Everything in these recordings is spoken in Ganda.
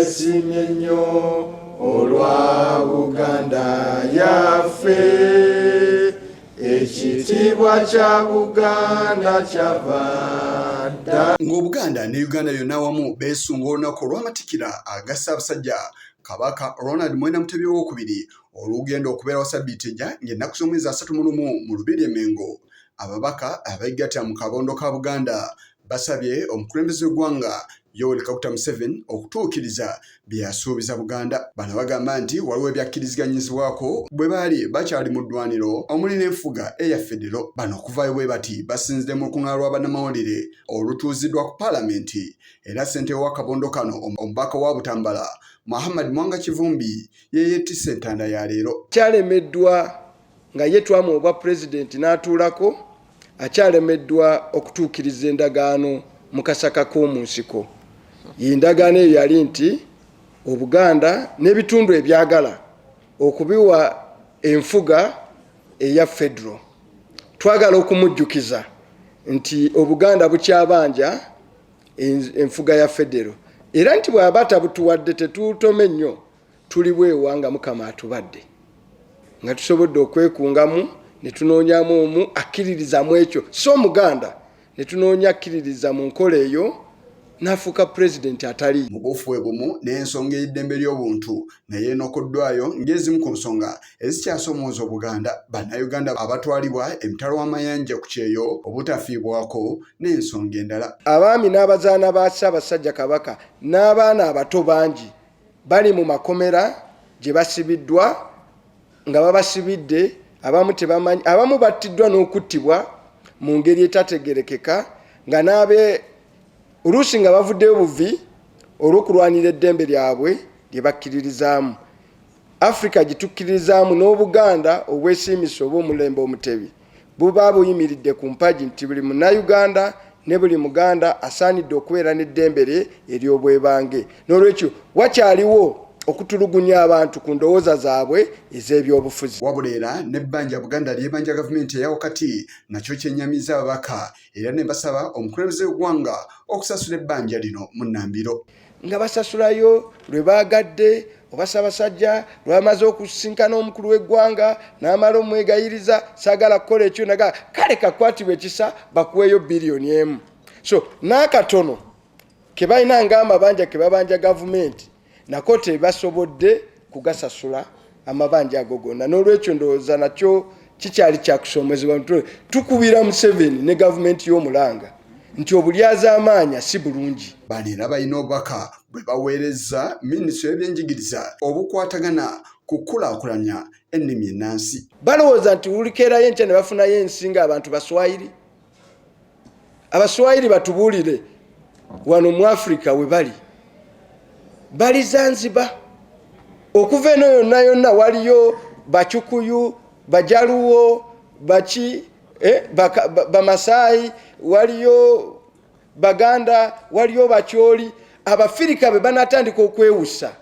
twesimye nnyo olwa Buganda yaffe, ekitiibwa kya Buganda kyava dda. Ng'Obuganda ne Uganda yonna wamu beesunga olunaku olw'amatikira aga Ssaabasajja Kabaka Ronald Muwenda Mutebi II olugenda okubeerawo Ssabbiiti ejja ng'ennaku z'omwezi 31 mu Lubiri e Mengo. Ababaka abeegatta mu kabondo ka Buganda basabye omukulembeze w'eggwanga Yoweri Kaguta Museveni okutuukiriza bye yasuubiza Buganda. Bano bagamba nti waliwo ebyakkiriziganyizibwako bwe baali bakyali mu ddwaniro omuli n'enfuga eya Federo. Bano okuvaayo bwe bati basinzidde mu lukuŋŋaana lwa bannamawulire olutuuziddwa ku Paalamenti, era ssentebe wa kabondo kano omubaka wa Butambala Muhammad Mwanga Kivumbi ye yeetisse entanda ya leero. Kyalemeddwa nga ye twamuwa obwa pulezidenti n'atuulako, akyalemeddwa okutuukiriza endagaano mu kasaka k'omu nsiko. Endagaano eyo yali nti Obuganda n'ebitundu ebyagala okubiwa enfuga eya Federo. Twagala okumujjukiza nti Obuganda bukyabanja enfuga ya Federo, era nti bw'aba atabutuwadde tetuutome nnyo, tuli bwewanga Mukama atubadde, nga tusobodde okwekungamu ne tunoonyamu omu akkiririzamu ekyo, so Omuganda ne tunoonya akkiririza mu nkola eyo n'afuuka pulezidenti atali. Mu bufuwe bumu n'ensonga y'eddembe ly'obuntu naye enokoddwayo ng'ezimu ku nsonga ezikyasoomooza Obuganda. Bannayuganda abatwalibwa emitalo w'amayanja ku kyeyo obutafiibwako n'ensonga endala. Abaami n'abazaana ba Ssaabasajja Kabaka n'abaana abato bangi bali mu makomera gye basibiddwa, nga babasibidde abamu tebamanyi, abamu battiddwa n'okuttibwa mu ngeri etategerekeka, nga n'abe oluusi nga bavuddeyo buvi olw'okulwanira eddembe lyabwe lye bakkiririzaamu. Africa gitukkiririzaamu n'Obuganda obwesiimisa oba omulembe omutebi buba buyimiridde ku mpagi nti buli Munnayuganda ne buli Muganda asaanidde okubeera n'eddembe lye ery'obwebange. N'olwekyo wakyaliwo okutulugunya abantu ku ndowooza zaabwe ez'ebyobufuzi. Wabula era n'ebbanja Buganda lyebanja gavumenti eya wakati nakyo kyennyamiza ababaka, era ne basaba omukulembeze w'eggwanga okusasula ebbanja lino mu nnambiro. Nga basasulayo lwe baagadde oba Ssaabasajja lwe bamaze okusinkana omukulu w'eggwanga n'amala omwegayiriza, saagala kukola ekyo, naga kale kakwatibwa ekisa bakuweeyo biliyoni emu. So n'akatono ke balina ng'amabanja ke babanja gavumenti nako tebasobodde kugasasula amabanja ago gonna. N'olwekyo ndowooza nakyo kikyali kyakusoomezebwa. Tukubira Museveni ne gavumenti y'Omulanga nti obulyazaamaanya si bulungi. Bano era balina obubaka bwe baweereza minisitule y'ebyenjigiriza obukwatagana ku kulaakulanya ennimi ennansi. Balowooza nti ulikeerayo enkya ne bafunayo ensinga abantu Baswayiri. Abaswayiri batubuulire wano mu Africa we bali. Bali Zanzibar. Okuva eno yonna yonna waliyo Bakyukuyu, Bajaluwo, Bamasai, waliyo Baganda, waliyo Bakyoli. Abafirika be banatandika okwewusa.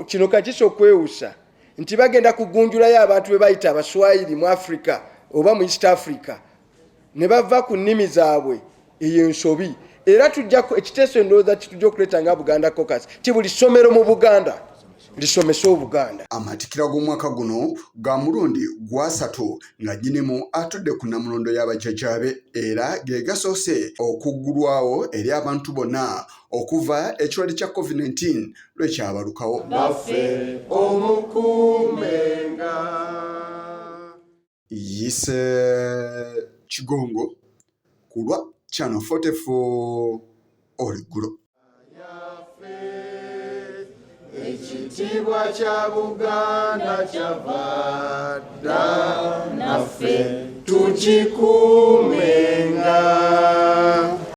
Kino kakisa okwewusa nti bagenda kugunjulayo abantu be bayita Abaswayiri mu Africa oba mu East Africa ne bava ku nnimi zaabwe ey'ensobi. Era tujjako ekiteeso endowooza kitujja okuleeta nga Buganda Caucus ti buli ssomero mu Buganda lisomesa Obuganda. Amatikira g'omwaka guno ga mulundi gwa 3 nga nnyinimu atudde ku nnamulondo y'abajjajjaabe, era ge gasoose okuggulwawo eri abantu bonna okuva ekirwadde kya COVID-19 lwe kyabalukawo. Baffe omukuumenga. Yise Kigongo ku lwa Channel 44 Oliggulo. Ekitiibwa kya Buganda kyava dda, naffe tukikuumenga.